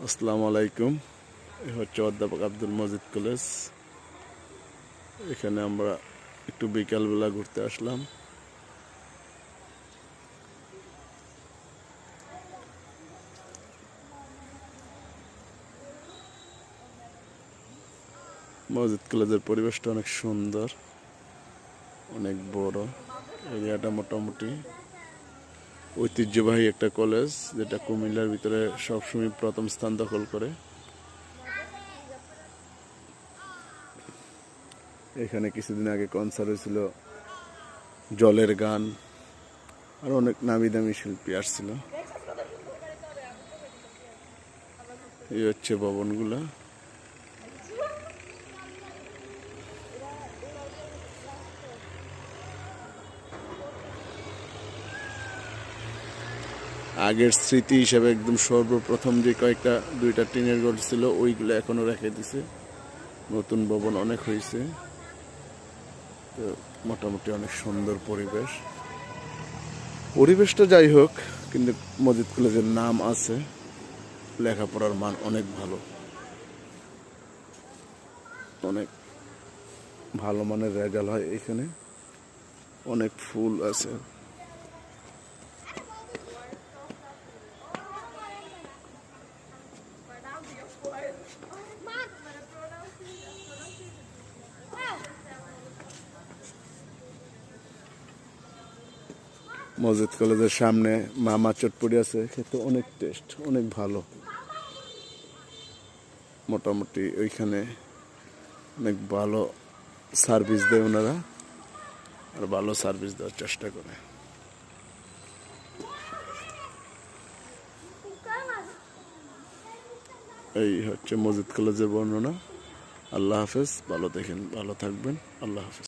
আসসালামু আলাইকুম। এই হচ্ছে অধ্যাপক আব্দুল মজিদ কলেজ। এখানে আমরা একটু বিকালবেলা ঘুরতে আসলাম। মজিদ কলেজের পরিবেশটা অনেক সুন্দর, অনেক বড়। এরিয়াটা মোটামুটি ঐতিহ্যবাহী একটা কলেজ, যেটা কুমিল্লার ভিতরে সবসময় প্রথম স্থান দখল করে। এখানে কিছুদিন আগে কনসার্ট হয়েছিল, জলের গান, আর অনেক নামি দামি শিল্পী আসছিল। এই হচ্ছে ভবনগুলা। আগের স্মৃতি হিসাবে একদম সর্বপ্রথম যে কয়েকটা দুইটা টিনের ঘর ছিল, ওইগুলো এখনো রেখে দিছে। নতুন ভবন অনেক হয়েছে, তো মোটামুটি অনেক সুন্দর পরিবেশ। পরিবেশটা যাই হোক, কিন্তু মজিদ কলেজের নাম আছে, লেখাপড়ার মান অনেক ভালো, অনেক ভালো মানের রেজাল্ট হয় এখানে। অনেক ফুল আছে। মজিদ কলেজের সামনে মামা চটপটি আছে, খেতে অনেক টেস্ট, অনেক ভালো। মোটামুটি ওইখানে অনেক ভালো সার্ভিস দেয় ওনারা, আর ভালো সার্ভিস দেওয়ার চেষ্টা করে। এই হচ্ছে মজিদ কলেজের বর্ণনা। আল্লাহ হাফেজ, ভালো দেখেন, ভালো থাকবেন। আল্লাহ হাফেজ।